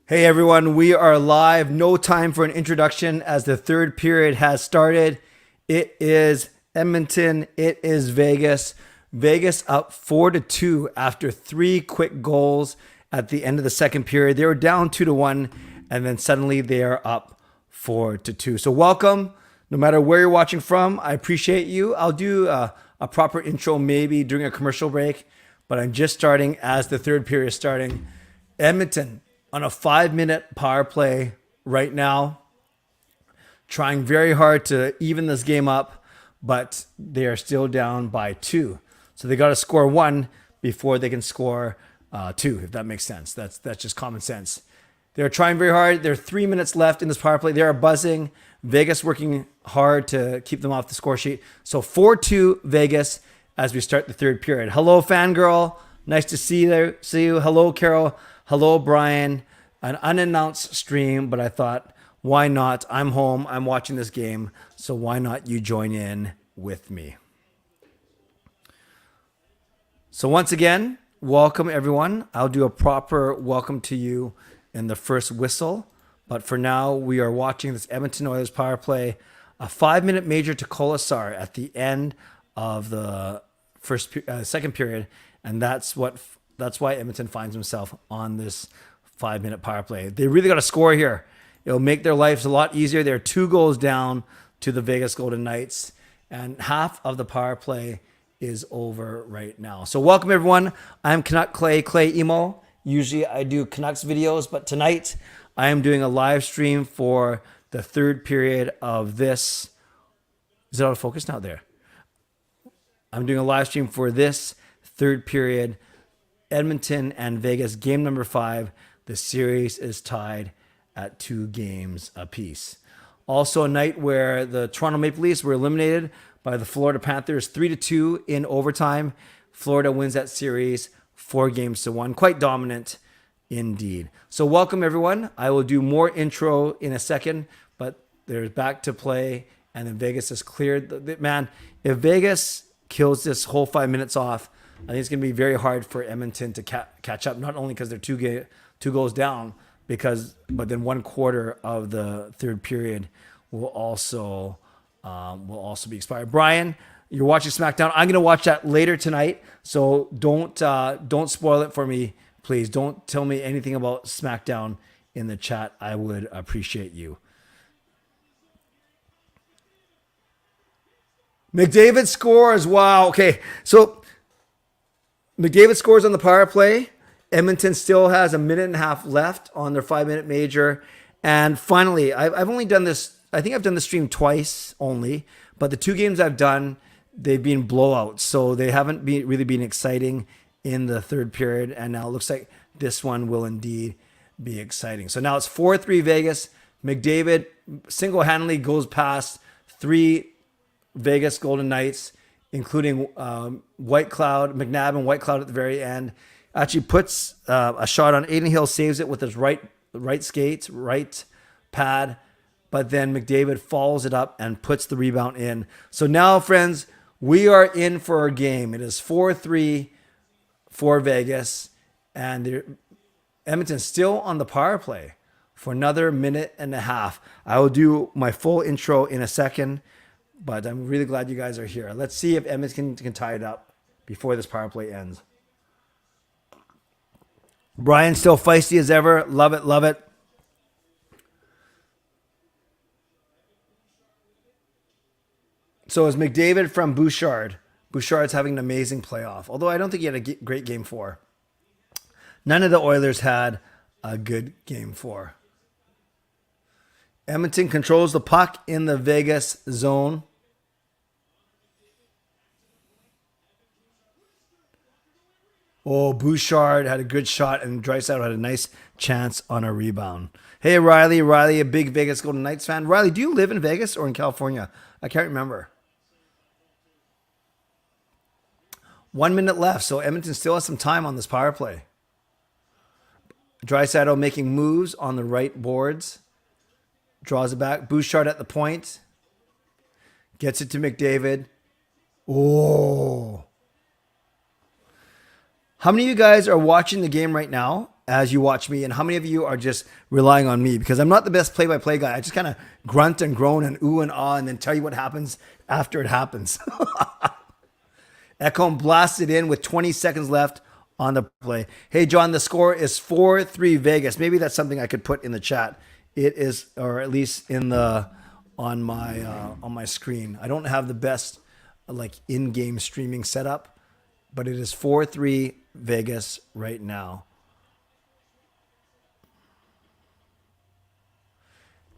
Hey everyone, we are live. No time for an introduction as the third period has started. It is Edmonton. It is Vegas. Vegas up 4-2 after three quick goals at the end of the second period. They were down 2-1, and then suddenly they are up 4-2. So welcome, no matter where you're watching from. I appreciate you. I'll do a proper intro maybe during a commercial break, but I'm just starting as the third period is starting. Edmonton on a 5-minute power play right now, trying very hard to even this game up, but they are still down by 2. So they got to score 1 before they can score 2, if that makes sense. That's just common sense. They're trying very hard. There are 3 minutes left in this power play. They are buzzing. Vegas working hard to keep them off the score sheet. So 4-2 Vegas as we start the third period. Hello, fangirl. Nice to see you. Hello, Carol. Hello, Brian. An unannounced stream, but I thought, why not? I'm home. I'm watching this game, so why not you join in with me? So once again, welcome everyone. I'll do a proper welcome to you in the first whistle, but for now, we are watching this Edmonton Oilers power play, a 5-minute major to Colasar at the end of the second period, and that's why Edmonton finds himself on this 5-minute power play. They really got to score here. It'll make their lives a lot easier. They're 2 goals down to the Vegas Golden Knights, and half of the power play is over right now. So welcome everyone. I'm Canuck Clay Emo. Usually I do Canucks videos, but tonight I am doing a live stream for the third period of this. Is it out of focus now? There. I'm doing a live stream for this third period, Edmonton and Vegas, game number 5. The series is tied at 2 games apiece. Also a night where the Toronto Maple Leafs were eliminated by the Florida Panthers 3-2 in overtime. Florida wins that series 4-1. Quite dominant indeed. So welcome everyone. I will do more intro in a second, but there's back to play, and then Vegas has cleared. Man, if Vegas kills this whole 5 minutes off, I think it's going to be very hard for Edmonton to catch up, not only because they're 2 goals down, but then 1 quarter of the third period will also be expired. Brian, you're watching SmackDown. I'm going to watch that later tonight, so don't spoil it for me, please. Don't tell me anything about SmackDown in the chat. I would appreciate you. McDavid scores. Wow. Okay, so McDavid scores on the power play. Edmonton still has a minute and a half left on their 5-minute major. And finally, I've only done this, I think I've done the stream twice only, but the 2 games I've done, they've been blowouts. So they haven't really been exciting in the third period. And now it looks like this one will indeed be exciting. So now it's 4-3 Vegas. McDavid single-handedly goes past 3 Vegas Golden Knights, including White Cloud, McNabb and White Cloud at the very end. Actually puts a shot on Aiden Hill, saves it with his right skate, right pad, but then McDavid follows it up and puts the rebound in. So now, friends, we are in for our game. It is 4-3 for Vegas, and Edmonton's still on the power play for another minute and a half. I will do my full intro in a second, but I'm really glad you guys are here. Let's see if Edmonton can tie it up before this power play ends. Brian still feisty as ever. Love it, love it. So is McDavid from Bouchard. Bouchard's having an amazing playoff, although I don't think he had a great game 4. None of the Oilers had a good game 4. Edmonton controls the puck in the Vegas zone. Oh, Bouchard had a good shot, and Draisaitl had a nice chance on a rebound. Hey, Riley. Riley, a big Vegas Golden Knights fan. Riley, do you live in Vegas or in California? I can't remember. 1 minute left, so Edmonton still has some time on this power play. Draisaitl making moves on the right boards. Draws it back. Bouchard at the point. Gets it to McDavid. Oh. How many of you guys are watching the game right now as you watch me, and how many of you are just relying on me, because I'm not the best play-by-play guy. I just kind of grunt and groan and ooh and ah and then tell you what happens after it happens. Ekholm blasted in with 20 seconds left on the play. Hey, John, the score is 4-3 Vegas. Maybe that's something I could put in the chat. It is, or at least in the on my screen. I don't have the best like in-game streaming setup, but it is 4-3 Vegas right now.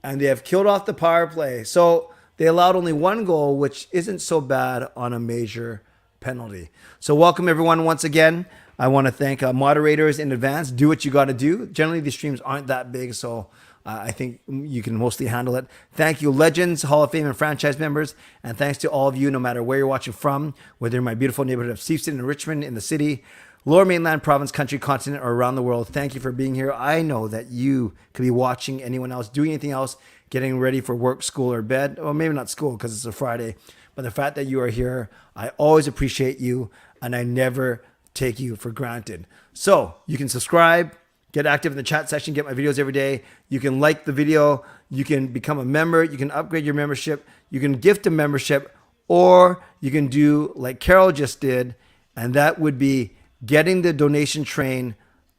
And they have killed off the power play. So they allowed only one goal, which isn't so bad on a major penalty. So welcome everyone once again. I want to thank moderators in advance. Do what you got to do. Generally, these streams aren't that big, so I think you can mostly handle it. Thank you, Legends, Hall of Fame, and franchise members. And thanks to all of you, no matter where you're watching from, whether in my beautiful neighborhood of Steveston and Richmond in the city, Lower Mainland, province, country, continent, or around the world. Thank you for being here. I know that you could be watching anyone else, doing anything else, getting ready for work, school, or bed. Or maybe not school because it's a Friday. But the fact that you are here, I always appreciate you, and I never take you for granted. So you can subscribe, get active in the chat section, get my videos every day. You can like the video. You can become a member. You can upgrade your membership. You can gift a membership, or you can do like Carol just did, and that would be getting the donation train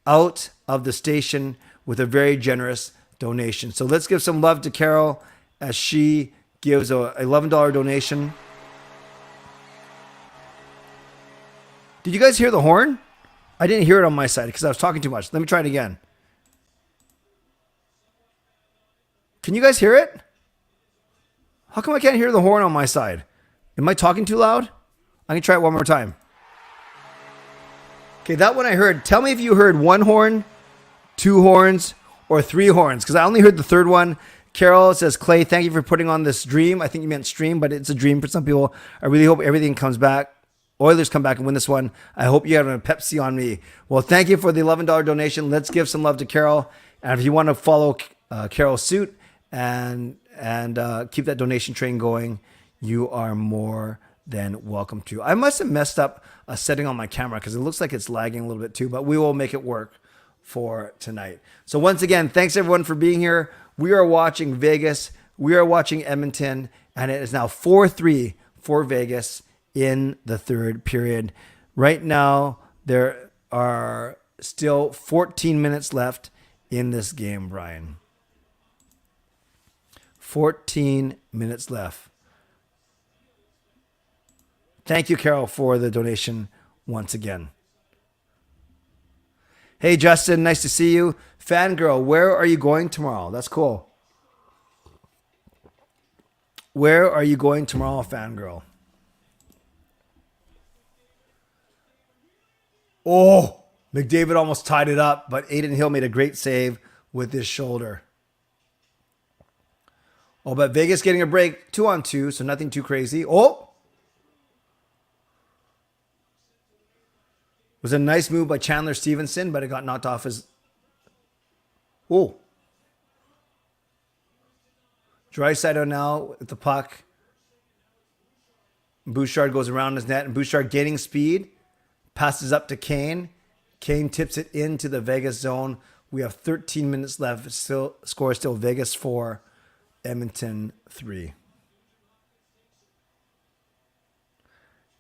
out of the station with a very generous donation. So let's give some love to Carol as she gives a $11 donation. Did you guys hear the horn? I didn't hear it on my side because I was talking too much. Let me try it again. Can you guys hear it? How come I can't hear the horn on my side? Am I talking too loud? I can try it one more time. Okay, that one I heard. Tell me if you heard one horn, two horns, or three horns, because I only heard the third one. Carol says, Clay, thank you for putting on this dream. I think you meant stream, but it's a dream for some people. I really hope everything comes back. Oilers come back and win this one. I hope you have a Pepsi on me. Well, thank you for the $11 donation. Let's give some love to Carol. And if you want to follow Carol's suit and keep that donation train going, you are more than welcome to. I must have messed up a setting on my camera because it looks like it's lagging a little bit too, but we will make it work for tonight. So once again, thanks everyone for being here. We are watching Vegas. We are watching Edmonton, and it is now 4-3 for Vegas in the third period. Right now, there are still 14 minutes left in this game, Brian. 14 minutes left. Thank you, Carol, for the donation once again. Hey, Justin, nice to see you. Fangirl, where are you going tomorrow? That's cool. Where are you going tomorrow, Fangirl? Oh, McDavid almost tied it up, but Aiden Hill made a great save with his shoulder. Oh, but Vegas getting a break, 2-on-2, so nothing too crazy. Oh! It was a nice move by Chandler Stevenson, but it got knocked off his... Oh. Draisaitl now with the puck. Bouchard goes around his net, and Bouchard gaining speed. Passes up to Kane. Kane tips it into the Vegas zone. We have 13 minutes left. Score still Vegas 4, Edmonton 3.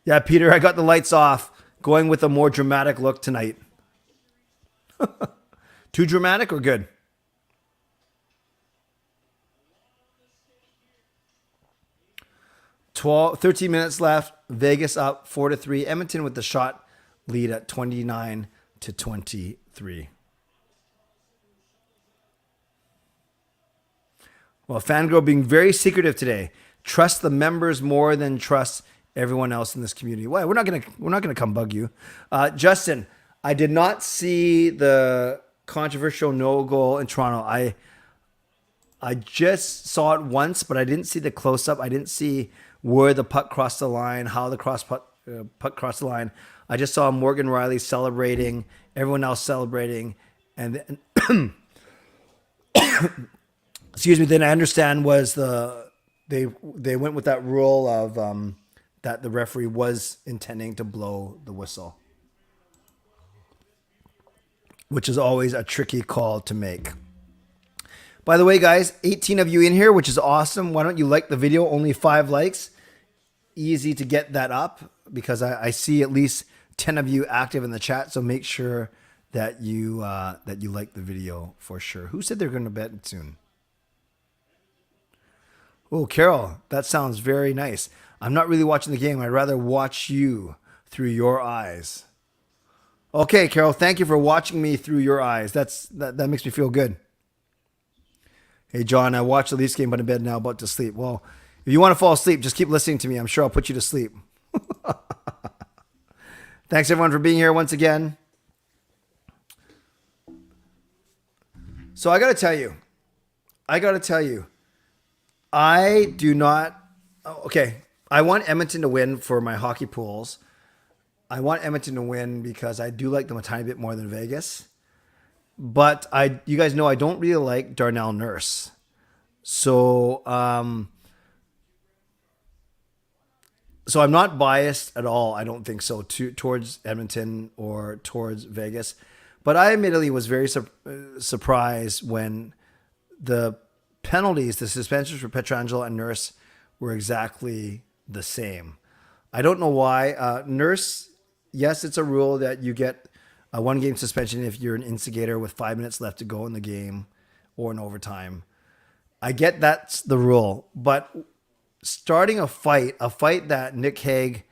Yeah, Peter, I got the lights off. Going with a more dramatic look tonight. Too dramatic or good? Twelve, 13 minutes left. Vegas up 4-3. Edmonton with the shot lead at 29-23. Well, Fangirl being very secretive today. Trust the members more than trust everyone else in this community. Well, we're not gonna come bug you. Justin, I did not see the controversial no goal in Toronto. I just saw it once, but I didn't see the close up. I didn't see where the puck crossed the line, how the puck crossed the line. I just saw Morgan Riley celebrating, everyone else celebrating, and then, excuse me. Then I understand was they went with that rule of that the referee was intending to blow the whistle. which is always a tricky call to make. By the way, guys, 18 of you in here, which is awesome. Why don't you like the video? Only 5 likes. Easy to get that up because I see at least 10 of you active in the chat. So make sure that you like the video for sure. Who said they're going to bet soon? Oh, Carol, that sounds very nice. I'm not really watching the game. I'd rather watch you through your eyes. Okay, Carol, thank you for watching me through your eyes. That makes me feel good. Hey, John, I watched the Leafs game, but in bed now, about to sleep. Well, if you want to fall asleep, just keep listening to me. I'm sure I'll put you to sleep. Thanks, everyone, for being here once again. So I got to tell you, I do not. Okay, I want Edmonton to win for my hockey pools. I want Edmonton to win because I do like them a tiny bit more than Vegas. But you guys know I don't really like Darnell Nurse. So I'm not biased at all. I don't think so towards Edmonton or towards Vegas. But I admittedly was very surprised when the penalties, the suspensions for Pietrangelo and Nurse were exactly the same. I don't know why. Nurse, yes, it's a rule that you get a 1-game suspension if you're an instigator with 5 minutes left to go in the game or in overtime. I get that's the rule, but starting a fight that Nick Hague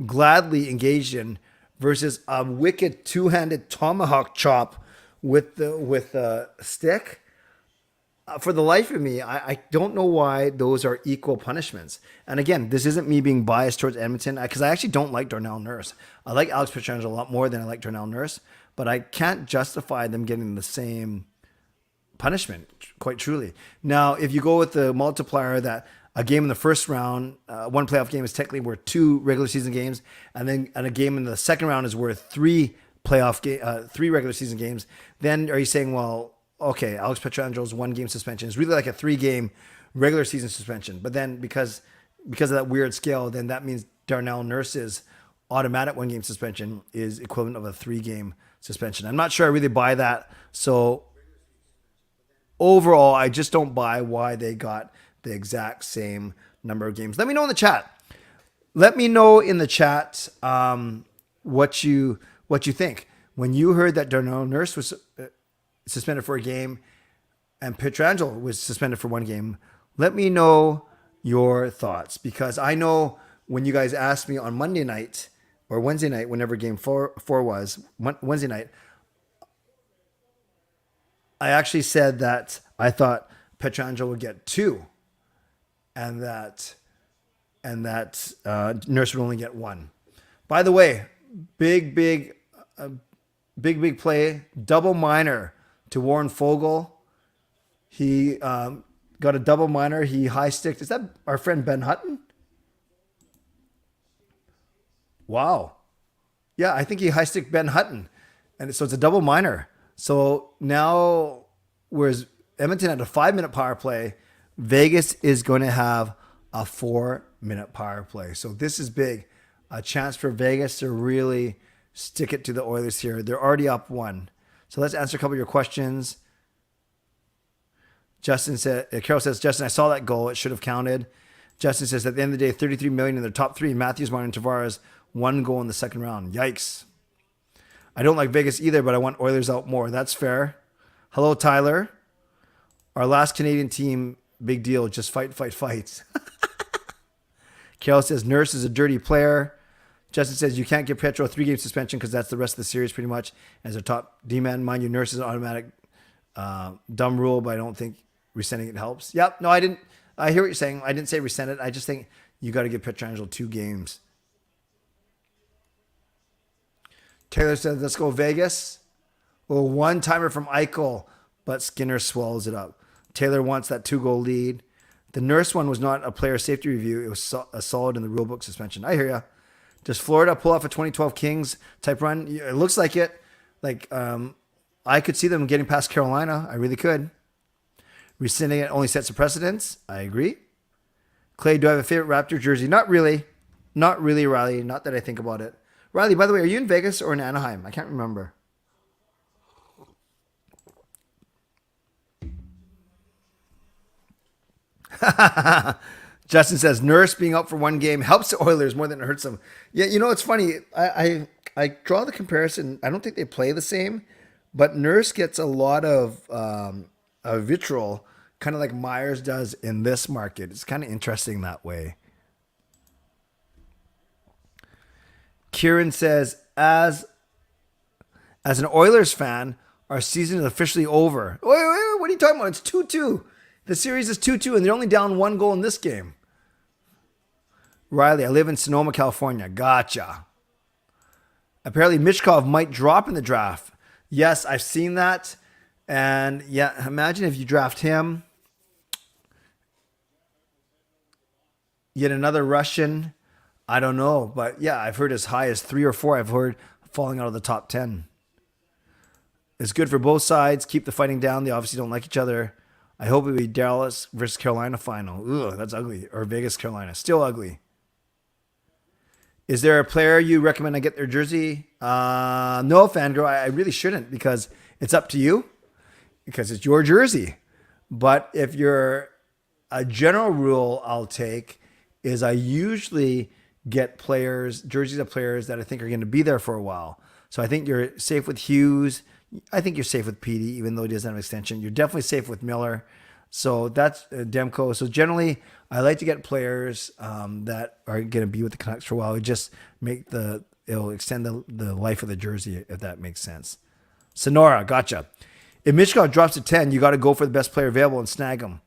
gladly engaged in versus a wicked 2-handed tomahawk chop with a stick, for the life of me, I don't know why those are equal punishments. And again, this isn't me being biased towards Edmonton because I actually don't like Darnell Nurse. I like Alex Pietrangelo a lot more than I like Darnell Nurse, but I can't justify them getting the same punishment, quite truly. Now, if you go with the multiplier that a game in the first round, one playoff game is technically worth 2 regular season games, and a game in the second round is worth 3 regular season games, then are you saying, well, okay, Alex Pietrangelo's 1-game suspension is really like a 3-game regular season suspension. But then because of that weird scale, then that means Darnell Nurse's automatic 1-game suspension is equivalent of a 3-game suspension. I'm not sure I really buy that. So overall, I just don't buy why they got the exact same number of games. Let me know in the chat. Let me know in the chat what you think. When you heard that Darnell Nurse was suspended for a game and Pietrangelo was suspended for 1 game, let me know your thoughts, because I know when you guys asked me on Monday night or Wednesday night, whenever game 4 was, Wednesday night, I actually said that I thought Pietrangelo would get 2 and that Nurse would only get 1. By the way, big play, double minor to Warren Fogle. He got a double minor. He high sticked. Is that our friend Ben Hutton? Wow. Yeah, I think he high sticked Ben Hutton. And so it's a double minor. So now, whereas Edmonton had a 5-minute power play, Vegas is going to have a 4-minute power play. So this is big. A chance for Vegas to really stick it to the Oilers here. They're already up 1. So let's answer a couple of your questions. Carol says, Justin, I saw that goal. It should have counted. Justin says, at the end of the day, 33 million in their top 3. Matthews, Martin, and Tavares, 1 goal in the second round. Yikes. I don't like Vegas either, but I want Oilers out more. That's fair. Hello, Tyler. Our last Canadian team, big deal. Just fights. Carol says, Nurse is a dirty player. Justin says, you can't give Petro a 3-game suspension because that's the rest of the series pretty much as a top D-man. Mind you, Nurse is an automatic dumb rule, but I don't think rescinding it helps. Yep. No, I didn't. I hear what you're saying. I didn't say rescind it. I just think you got to give Pietrangelo 2 games. Taylor says, let's go Vegas. Well, 1-timer from Eichel, but Skinner swallows it up. Taylor wants that 2-goal lead. The Nurse one was not a player safety review. It was a solid in the rulebook suspension. I hear you. Does Florida pull off a 2012 Kings type run? It looks like it. I could see them getting past Carolina. I really could. Rescinding it only sets a precedence. I agree. Clay, do I have a favorite Raptor jersey? Not really. Not really, Riley. Not that I think about it. Riley, by the way, are you in Vegas or in Anaheim? I can't remember. Justin says Nurse being out for one game helps the Oilers more than it hurts them. Yeah, you know it's funny. I draw the comparison. I don't think they play the same, but Nurse gets a lot of vitriol, kind of like Myers does in this market. It's kind of interesting that way. Kieran says, as an Oilers fan, our season is officially over. Wait, what are you talking about? It's 2-2. The series is 2-2, and they're only down 1 goal in this game. Riley, I live in Sonoma, California. Gotcha. Apparently, Michkov might drop in the draft. Yes, I've seen that. And yeah, imagine if you draft him. Yet another Russian. I don't know. But yeah, I've heard as high as 3 or 4. I've heard falling out of the top 10. It's good for both sides. Keep the fighting down. They obviously don't like each other. I hope it will be Dallas versus Carolina final. Ugh, that's ugly. Or Vegas, Carolina. Still ugly. Is there a player you recommend I get their jersey? No, Fangirl. I really shouldn't because it's up to you. Because it's your jersey. But if you're a general rule I'll take is I usually get jerseys of players that I think are going to be there for a while. So I think you're safe with Hughes. I think you're safe with Petey, even though he doesn't have an extension. You're definitely safe with Miller. So that's Demko. So generally, I like to get players that are going to be with the Canucks for a while. It just it'll extend the life of the jersey, if that makes sense. Sonora, gotcha. If Michkov drops to 10, you got to go for the best player available and snag him.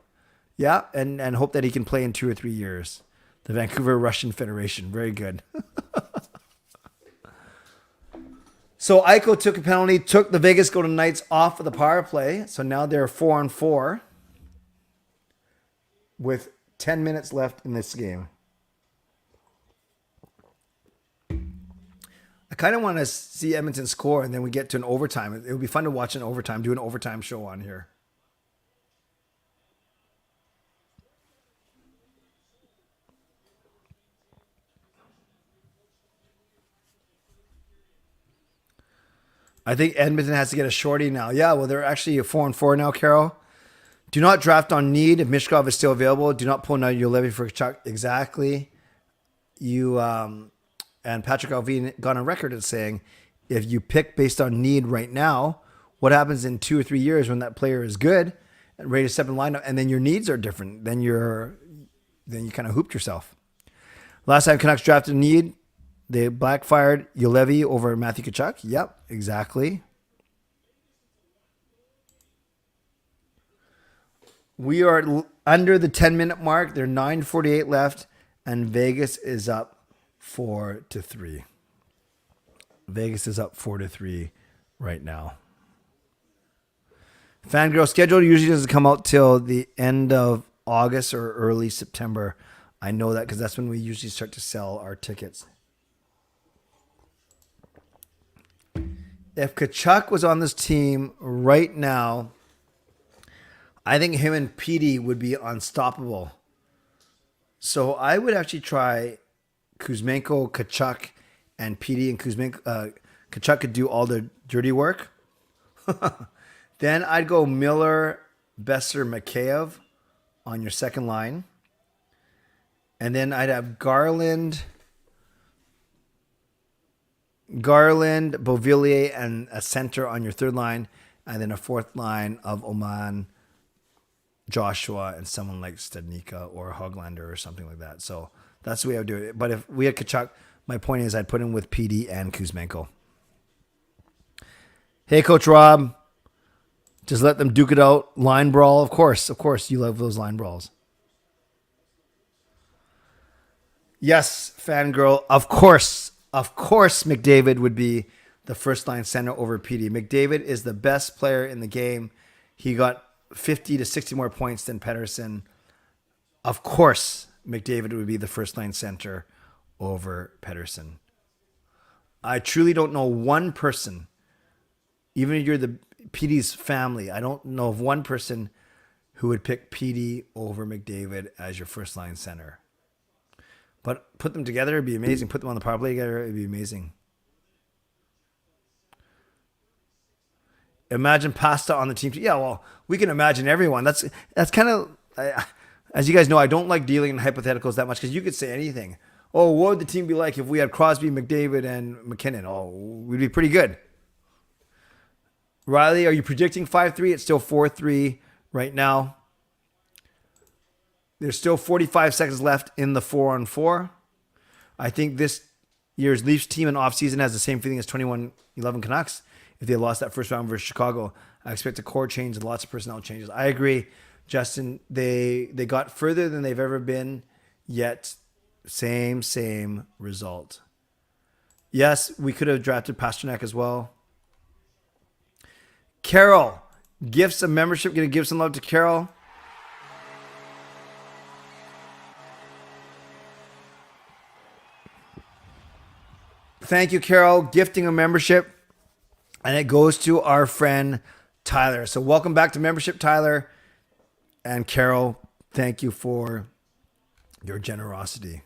Yeah, and hope that he can play in 2 or 3 years. The Vancouver Russian Federation. Very good. So Eichel took a penalty, took the Vegas Golden Knights off of the power play. So now they're 4-on-4 with 10 minutes left in this game. I kind of want to see Edmonton score, and then we get to an overtime. It would be fun to watch an overtime, do an overtime show on here. I think Edmonton has to get a shorty now. Yeah, well, they're actually a 4-on-4 now, Carol. Do not draft on need if Michkov is still available. Do not pull out your levy for Chuck. Exactly. You and Patrick Alvin got on record as saying, if you pick based on need right now, what happens in 2 or 3 years when that player is good and ready to step in lineup, and then your needs are different? Then you kind of hooped yourself. Last time Canucks drafted need, they backfired Ulevi over Matthew Tkachuk. Yep, exactly. We are under the 10-minute mark. There are 9:48 left, and Vegas is up 4-3. Vegas is up 4-3 right now. Fangirl schedule usually doesn't come out till the end of August or early September. I know that because that's when we usually start to sell our tickets. If Tkachuk was on this team right now, I think him and Petey would be unstoppable. So I would actually try Kuzmenko, Tkachuk, and Petey. And Tkachuk could do all the dirty work. Then I'd go Miller, Besser, Mikheyev on your second line. And then I'd have Garland, Beauvillier, and a center on your third line, and then a fourth line of Oman, Joshua, and someone like Stadnika or Hoglander or something like that. So that's the way I would do it. But if we had Tkachuk, my point is I'd put him with PD and Kuzmenko. Hey, Coach Rob. Just let them duke it out. Line brawl. Of course, you love those line brawls. Yes, fangirl. Of course, McDavid would be the first line center over PD. McDavid is the best player in the game. He got 50 to 60 more points than Pettersson. Of course, McDavid would be the first line center over Pettersson. I truly don't know one person, even if you're the PD's family, I don't know of one person who would pick PD over McDavid as your first line center. But put them together, it'd be amazing. Put them on the power play together, it'd be amazing. Imagine Pasta on the team. Yeah, well, we can imagine everyone. That's kind of, I As you guys know, I don't like dealing in hypotheticals that much because you could say anything. Oh, what would the team be like if we had Crosby, McDavid, and McKinnon? Oh, we'd be pretty good. Riley, are you predicting 5-3? It's still 4-3 right now. There's still 45 seconds left in the 4-on-4. I think this year's Leafs team in offseason has the same feeling as 21-11 Canucks. If they lost that first round versus Chicago, I expect a core change and lots of personnel changes. I agree, Justin. They got further than they've ever been, yet same result. Yes, we could have drafted Pasternak as well. Carol, gifts of membership. Going to give some love to Carol. Thank you, Carol, gifting a membership. And it goes to our friend Tyler. So welcome back to membership, Tyler. And Carol, thank you for your generosity.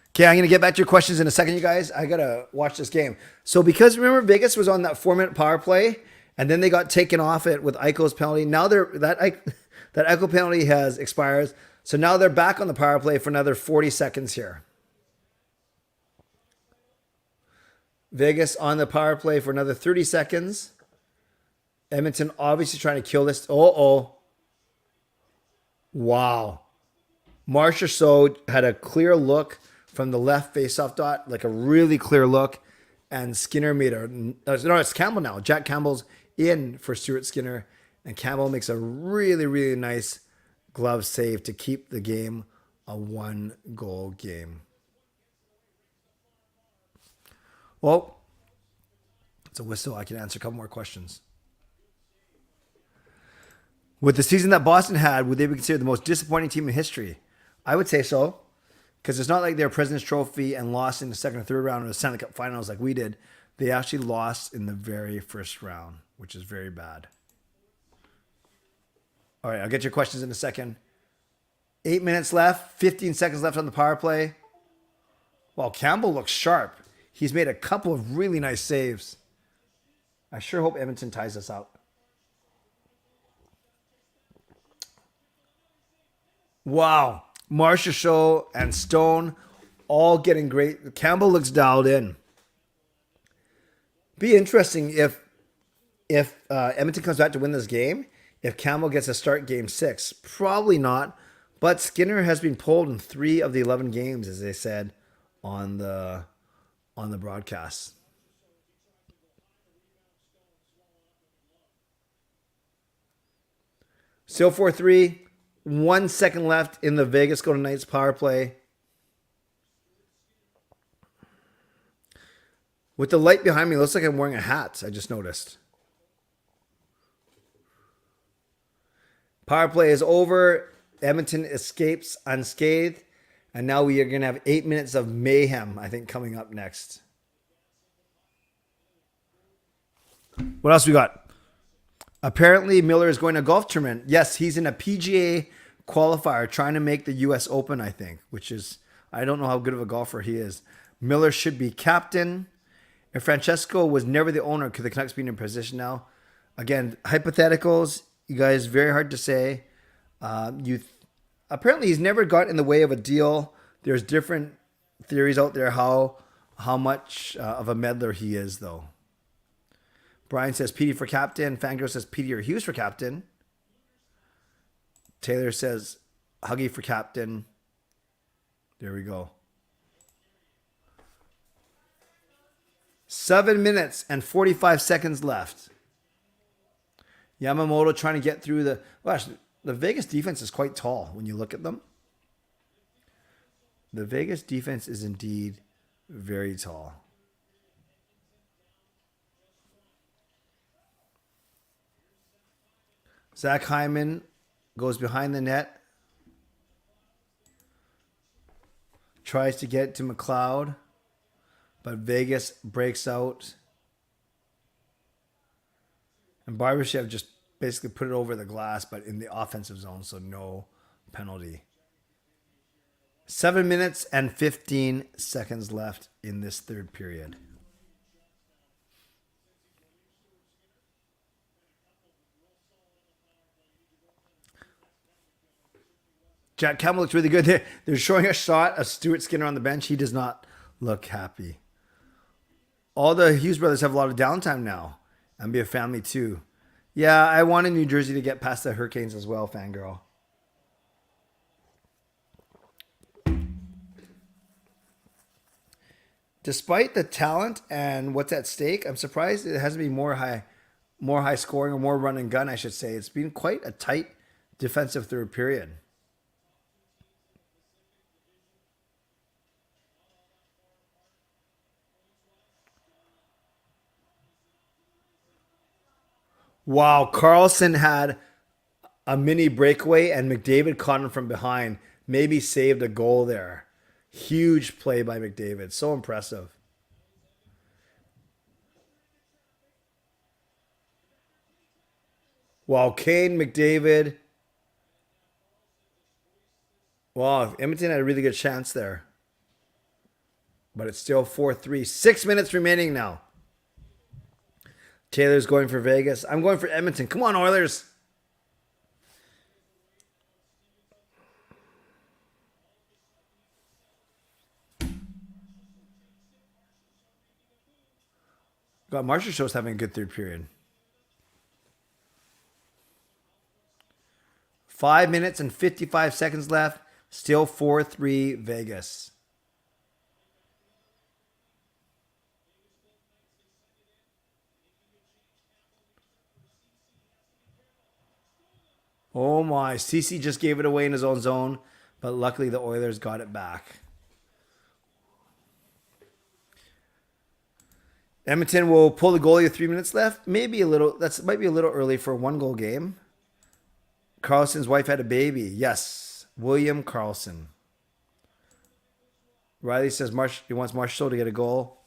Okay, I'm going to get back to your questions in a second, you guys. I got to watch this game. So because remember Vegas was on that 4-minute power play and then they got taken off it with Eichel's penalty. Now that Eichel penalty has expired. So now they're back on the power play for another 40 seconds here. Vegas on the power play for another 30 seconds. Edmonton obviously trying to kill this. Wow. Marcia So had a clear look from the left face-off dot, like a really clear look. And Skinner made it's Campbell now. Jack Campbell's in for Stuart Skinner. And Campbell makes a really nice glove save to keep the game a 1-goal game. Well, it's a whistle. I can answer a couple more questions. With the season that Boston had, would they be considered the most disappointing team in history? I would say so. Because it's not like they're President's Trophy and lost in the second or third round of the Stanley Cup Finals like we did. They actually lost in the very first round, which is very bad. All right, I'll get your questions in a second. 8 minutes left, 15 seconds left on the power play. Well, Campbell looks sharp. He's made a couple of really nice saves. I sure hope Edmonton ties us out. Wow. Marcia Show and Stone all getting great. Campbell looks dialed in. Be interesting if Edmonton comes back to win this game, if Campbell gets a start game 6. Probably not. But Skinner has been pulled in 3 of the 11 games, as they said on the broadcast. Still 4-3. 1 second left in the Vegas Golden Knights power play. With the light behind me, it looks like I'm wearing a hat. I just noticed. Power play is over. Edmonton escapes unscathed. And now we are going to have 8 minutes of mayhem, I think, coming up next. What else we got? Apparently, Miller is going to a golf tournament. Yes, he's in a PGA qualifier trying to make the U.S. Open, I think, which is, I don't know how good of a golfer he is. Miller should be captain. If Francesco was never the owner, could the Canucks be in a position now? Again, hypotheticals, you guys, very hard to say. Apparently, he's never got in the way of a deal. There's different theories out there how much of a meddler he is, though. Brian says Petey for captain. Fangirl says Petey or Hughes for captain. Taylor says Huggy for captain. There we go. 7 minutes and 45 seconds left. Yamamoto trying to get through the... Gosh, the Vegas defense is quite tall when you look at them. The Vegas defense is indeed very tall. Zach Hyman goes behind the net. Tries to get to McLeod. But Vegas breaks out. And Barbashev just basically put it over the glass, but in the offensive zone, so no penalty. 7 minutes and 15 seconds left in this third period. Jack Campbell looks really good. They're showing a shot of Stuart Skinner on the bench. He does not look happy. All the Hughes brothers have a lot of downtime now and be a family too. Yeah, I wanted New Jersey to get past the Hurricanes as well, fangirl. Despite the talent and what's at stake, I'm surprised it hasn't been more high scoring or more run and gun, I should say. It's been quite a tight defensive third period. Wow, Carlson had a mini breakaway and McDavid caught him from behind. Maybe saved a goal there. Huge play by McDavid. So impressive. Wow, Kane, McDavid. Wow, Edmonton had a really good chance there. But it's still 4-3. 6 minutes remaining now. Taylor's going for Vegas. I'm going for Edmonton. Come on, Oilers. God, Marshall Show's having a good third period. 5 minutes and 55 seconds left. Still 4-3 Vegas. Oh my, CC just gave it away in his own zone, but luckily the Oilers got it back. Edmonton will pull the goalie with 3 minutes left. Maybe a little, might be a little early for a 1-goal game. Carlson's wife had a baby. Yes, William Carlson. Riley says he wants Marshall to get a goal.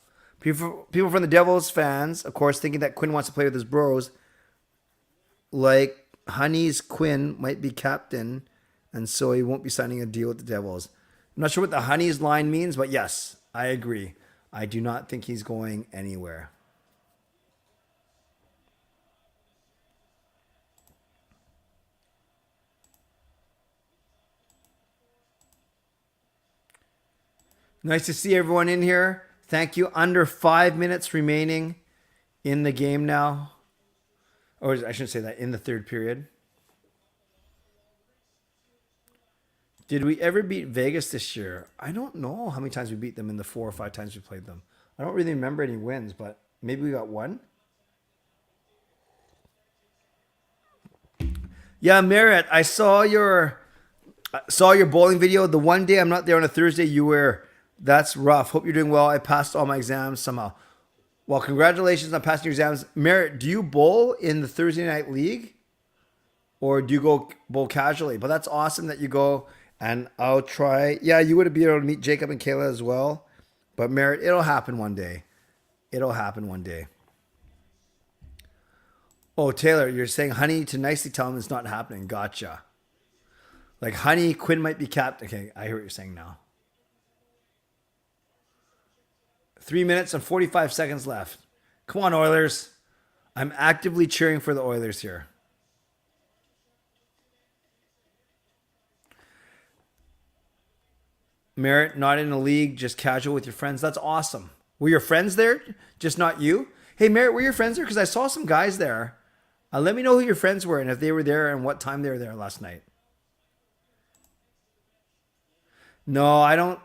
People from the Devils fans, of course, thinking that Quinn wants to play with his bros. Like Honey's Quinn might be captain, and so he won't be signing a deal with the Devils. I'm not sure what the Honey's line means, but yes, I agree. I do not think he's going anywhere. Nice to see everyone in here. Thank you. Under 5 minutes remaining in the game now. Or I shouldn't say that, in the third period. Did we ever beat Vegas this year? I don't know how many times we beat them in the 4 or 5 times we played them. I don't really remember any wins, but maybe we got one. Yeah, Merritt, I saw your bowling video. The one day I'm not there on a Thursday, you were. That's rough. Hope you're doing well. I passed all my exams somehow. Well, congratulations on passing your exams. Merritt, do you bowl in the Thursday night league? Or do you go bowl casually? But that's awesome that you go, and I'll try. Yeah, you would be able to meet Jacob and Kayla as well. But Merritt, it'll happen one day. It'll happen one day. Oh, Taylor, you're saying Honey to nicely tell him it's not happening. Gotcha. Like Honey, Quinn might be capped. Okay, I hear what you're saying now. 3 minutes and 45 seconds left. Come on, Oilers. I'm actively cheering for the Oilers here. Merritt, not in a league, just casual with your friends. That's awesome. Were your friends there? Just not you? Hey, Merritt, were your friends there? Because I saw some guys there. Let me know who your friends were and if they were there and what time they were there last night. No, I don't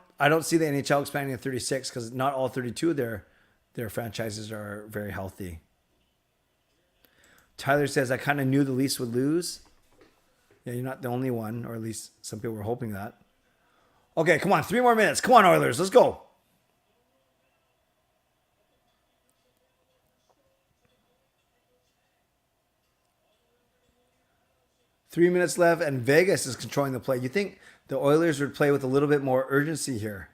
see the NHL expanding to 36 because not all 32 of their franchises are very healthy. Tyler says, I kind of knew the Leafs would lose. Yeah, you're not the only one, or at least some people were hoping that. Okay, come on. 3 more minutes. Come on, Oilers. Let's go. Three minutes left, and Vegas is controlling the play. You think the Oilers would play with a little bit more urgency here.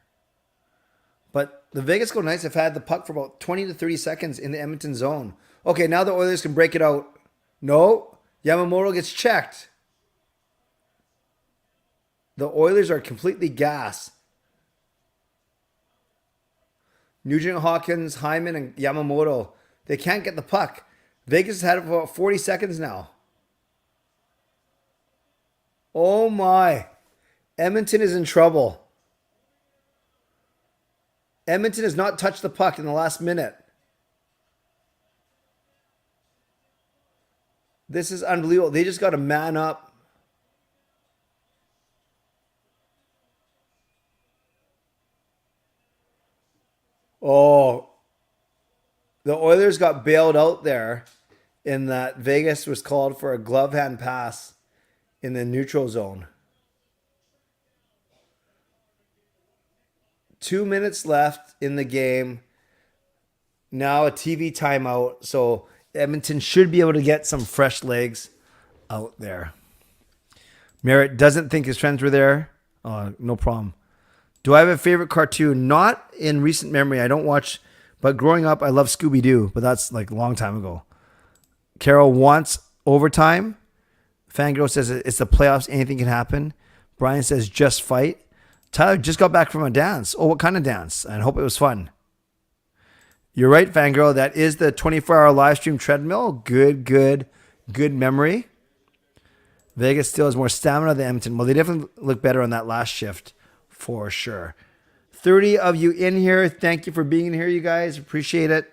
But the Vegas Golden Knights have had the puck for about 20 to 30 seconds in the Edmonton zone. Okay, now the Oilers can break it out. No, Yamamoto gets checked. The Oilers are completely gassed. Nugent Hopkins, Hyman, and Yamamoto, they can't get the puck. Vegas has had it for about 40 seconds now. Oh my. Edmonton is in trouble. Edmonton has not touched the puck in the last minute. This is unbelievable. They just got to man up. Oh, the Oilers got bailed out there in that Vegas was called for a glove hand pass in the neutral zone. 2 minutes left in the game. Now a TV timeout. So Edmonton should be able to get some fresh legs out there. Merritt doesn't think his friends were there. No problem. Do I have a favorite cartoon? Not in recent memory. I don't watch, but growing up, I love Scooby-Doo, but that's like a long time ago. Carol wants overtime. Fangirl says it's the playoffs. Anything can happen. Brian says just fight. Tyler just got back from a dance. Oh, what kind of dance? I hope it was fun. You're right, Fangirl. That is the 24-hour live stream treadmill. Good memory. Vegas still has more stamina than Edmonton. Well, they definitely look better on that last shift for sure. 30 of you in here. Thank you for being here, you guys. Appreciate it.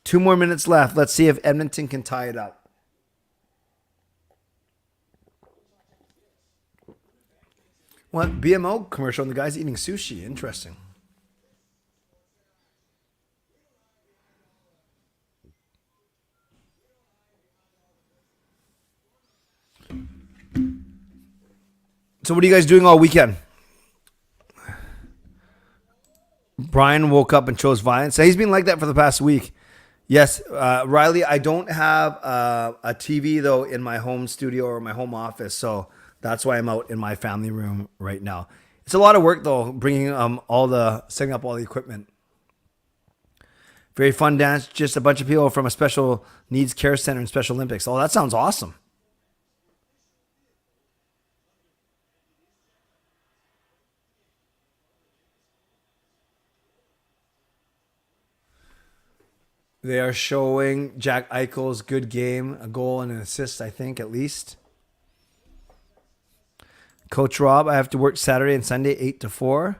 2 more minutes left. Let's see if Edmonton can tie it up. What? BMO commercial and the guy's eating sushi. Interesting. So what are you guys doing all weekend? Brian woke up and chose violence. He's been like that for the past week. Yes, Riley, I don't have a TV, though, in my home studio or my home office, so that's why I'm out in my family room right now. It's a lot of work, though, bringing setting up all the equipment. Very fun dance. Just a bunch of people from a special needs care center in Special Olympics. Oh, that sounds awesome. They are showing Jack Eichel's good game, a goal and an assist, I think, at least. Coach Rob, I have to work Saturday and Sunday, 8 to 4.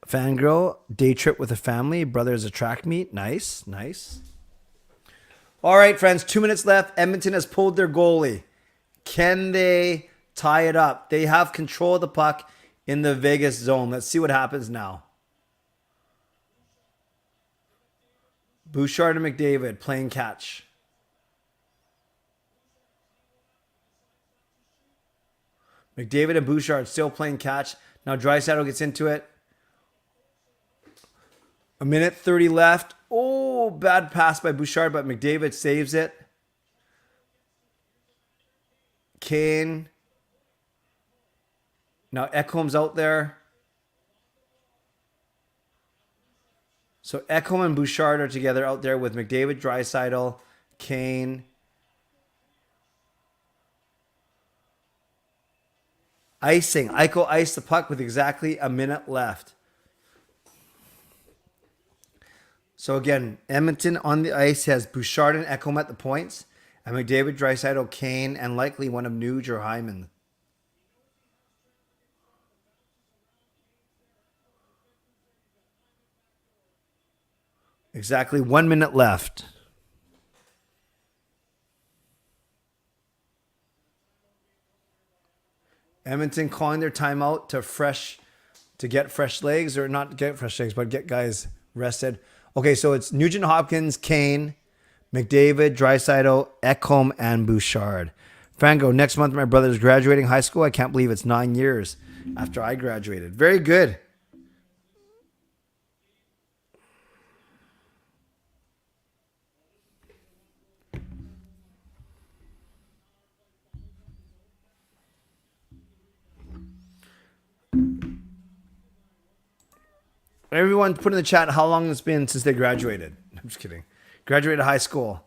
Fangirl, day trip with a family. Brothers a track meet. Nice. All right, friends, 2 minutes left. Edmonton has pulled their goalie. Can they tie it up? They have control of the puck in the Vegas zone. Let's see what happens now. Bouchard and McDavid playing catch. McDavid and Bouchard still playing catch. Now Draisaitl gets into it. 1:30 left. Oh, bad pass by Bouchard, but McDavid saves it. Kane. Now Ekholm's out there. So Ekholm and Bouchard are together out there with McDavid, Draisaitl, Kane. Icing. Eichel iced the puck with exactly a minute left. So again, Edmonton on the ice has Bouchard and Ekholm at the points, and McDavid, Draisaitl, Kane, and likely one of Nuge or Hyman. Exactly 1 minute left. Edmonton calling their timeout to get fresh legs, or not get fresh legs, but get guys rested. Okay, so it's Nugent Hopkins, Kane, McDavid, Draisaitl, Ekholm, and Bouchard. Franco, next month my brother is graduating high school. I can't believe it's 9 years after I graduated. Very good. Everyone put in the chat how long it's been since they graduated. I'm just kidding. Graduated high school.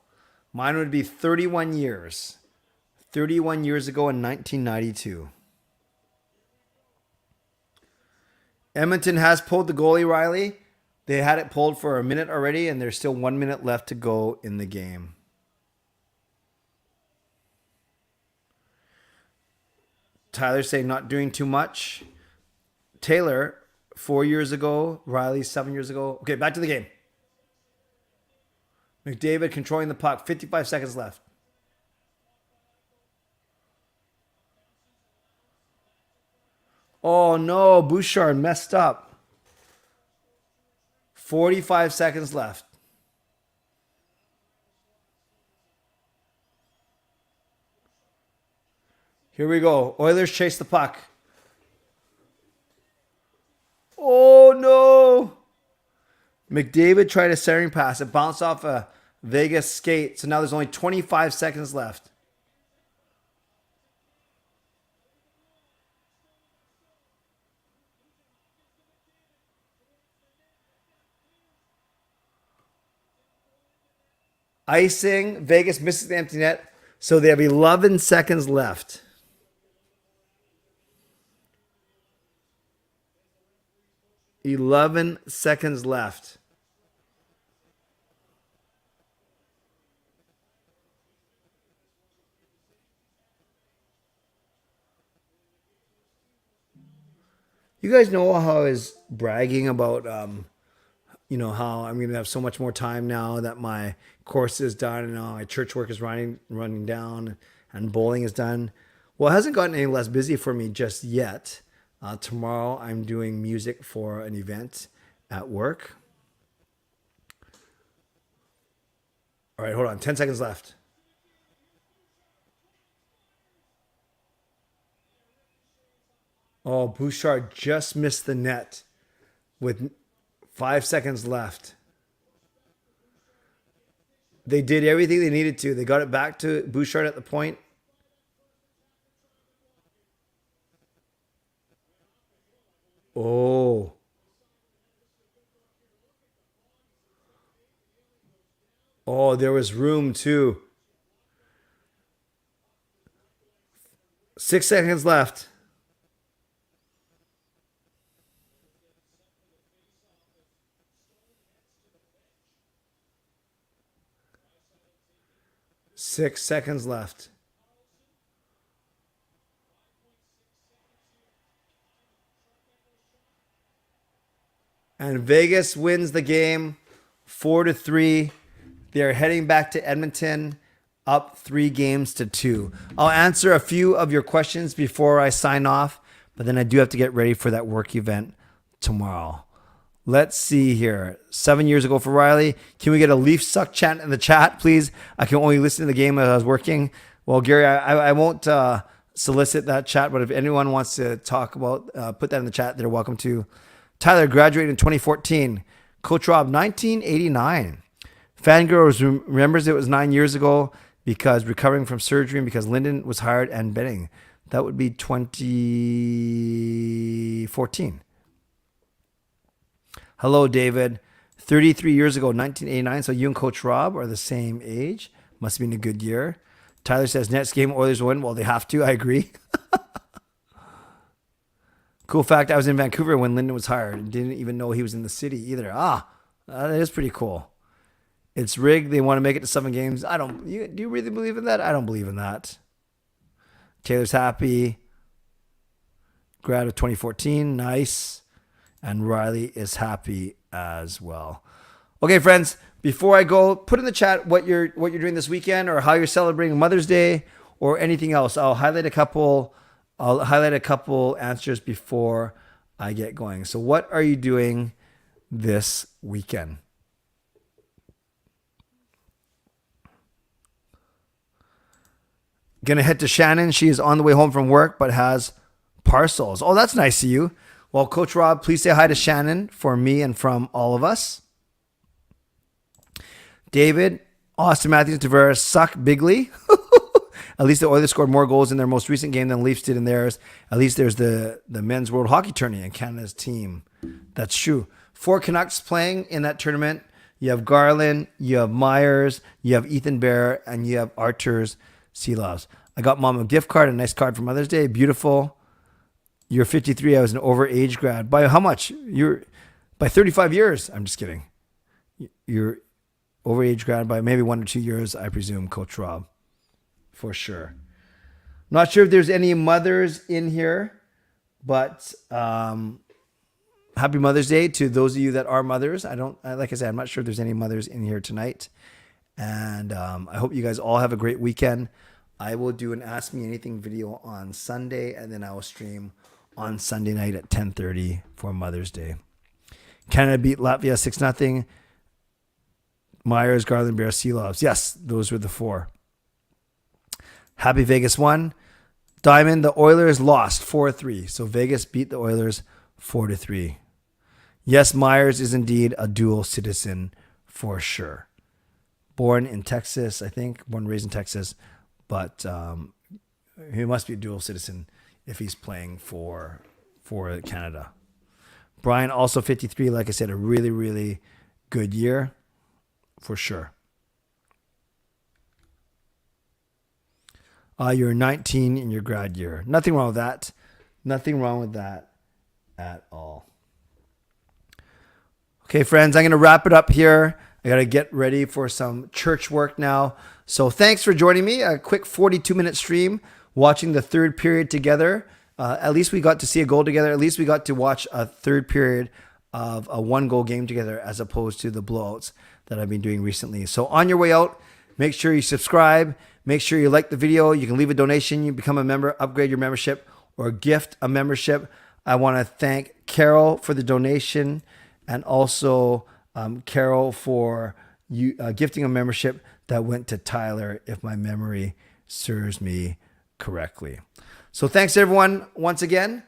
Mine would be 31 years. 31 years ago in 1992. Edmonton has pulled the goalie, Riley. They had it pulled for a minute already, and there's still 1 minute left to go in the game. Tyler saying not doing too much. Taylor, 4 years ago. Riley, 7 years ago. Okay, back to the game. McDavid controlling the puck. 55 seconds left. Oh no, Bouchard messed up. 45 seconds left. Here we go. Oilers chase the puck. Oh no. McDavid tried a centering pass. It bounced off a Vegas skate. So now there's only 25 seconds left. Icing. Vegas misses the empty net. So they have 11 seconds left. Eleven seconds left. You guys know how I was bragging about, how I'm going to have so much more time now that my course is done and my church work is running down and bowling is done. Well, it hasn't gotten any less busy for me just yet. Tomorrow I'm doing music for an event at work. All right, hold on. 10 seconds left. Oh, Bouchard just missed the net with 5 seconds left. They did everything they needed to. They got it back to Bouchard at the point. Oh. Oh, there was room too. 6 seconds left. Six seconds left. And Vegas wins the game 4-3. They're heading back to Edmonton, up 3-2. I'll answer a few of your questions before I sign off, but then I do have to get ready for that work event tomorrow. Let's see here. 7 years ago for Riley. Can we get a Leaf Suck chant in the chat, please? I can only listen to the game as I was working. Well, Gary, I won't solicit that chat, but if anyone wants to talk about, put that in the chat, they're welcome to. Tyler graduated in 2014. Coach Rob, 1989. Fangirl remembers it was 9 years ago because recovering from surgery and because Lyndon was hired and Benning. That would be 2014. Hello, David. 33 years ago, 1989. So you and Coach Rob are the same age. Must have been a good year. Tyler says, next game, Oilers win. Well, they have to. I agree. Cool fact, I was in Vancouver when Lyndon was hired and didn't even know he was in the city either. That is pretty cool. It's rigged. They want to make it to 7 games. Do you really believe in that? I don't believe in that. Taylor's happy. Grad of 2014. Nice. And Riley is happy as well. Okay, friends, before I go, put in the chat what you're doing this weekend or how you're celebrating Mother's Day or anything else. I'll highlight a couple answers before I get going. So what are you doing this weekend? Gonna head to Shannon. She is on the way home from work, but has parcels. Oh, that's nice of you. Well, Coach Rob, please say hi to Shannon for me and from all of us. David, Austin Matthews, Tavares suck bigly. At least the Oilers scored more goals in their most recent game than the Leafs did in theirs. At least there's the men's World Hockey Tourney and Canada's team. That's true. 4 Canucks playing in that tournament. You have Garland, you have Myers, you have Ethan Bear, and you have Arturs Silovs. I got Mom a gift card, a nice card for Mother's Day. Beautiful. You're 53. I was an overage grad. By how much? By 35 years. I'm just kidding. You're overage grad by maybe 1 or 2 years, I presume, Coach Rob. For sure. Not sure if there's any mothers in here, but happy Mother's Day to those of you that are mothers. Like I said, I'm not sure if there's any mothers in here tonight. And I hope you guys all have a great weekend. I will do an Ask Me Anything video on Sunday, and then I will stream on Sunday night at 10:30 for Mother's Day. Canada beat Latvia 6-0. Myers, Garland, Bear, Seelovs. Yes, those were the 4. Happy Vegas won. Diamond, the Oilers lost 4-3. So Vegas beat the Oilers 4-3. Yes, Myers is indeed a dual citizen for sure. Born in Texas, I think. Born and raised in Texas. But he must be a dual citizen if he's playing for Canada. Brian, also 53. Like I said, a really, really good year for sure. You're 19 in your grad year. Nothing wrong with that. Nothing wrong with that at all. Okay, friends, I'm going to wrap it up here. I got to get ready for some church work now. So thanks for joining me. A quick 42-minute stream watching the third period together. At least we got to see a goal together. At least we got to watch a third period of a 1-goal game together as opposed to the blowouts that I've been doing recently. So on your way out, make sure you subscribe. Make sure you like the video. You can leave a donation. You become a member, upgrade your membership, or gift a membership. I want to thank Carol for the donation, and also Carol for gifting a membership that went to Tyler, if my memory serves me correctly. So thanks everyone once again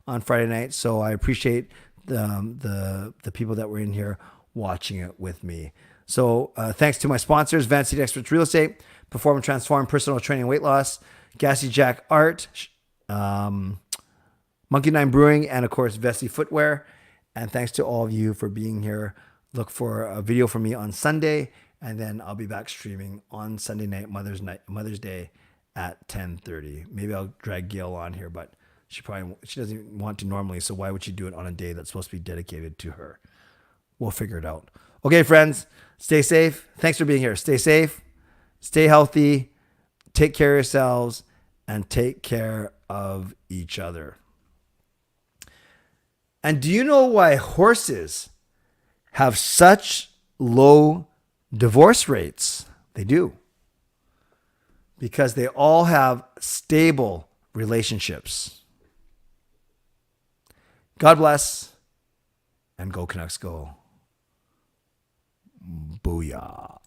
on Friday night. So I appreciate the people that were in here watching it with me. So thanks to my sponsors, Van City Experts Real Estate, Perform and Transform Personal Training and Weight Loss, Gassy Jack Art, Monkey Nine Brewing, and of course Vessi Footwear. And thanks to all of you for being here. Look for a video from me on Sunday, and then I'll be back streaming on Sunday night, Mother's Day at 10:30. Maybe I'll drag Gail on here, but she doesn't want to normally, so why would she do it on a day that's supposed to be dedicated to her? We'll figure it out. Okay, friends, stay safe. Thanks for being here. Stay safe, stay healthy, take care of yourselves, and take care of each other. And do you know why horses have such low divorce rates? They do. Because they all have stable relationships. God bless, and go Canucks go. Booyah.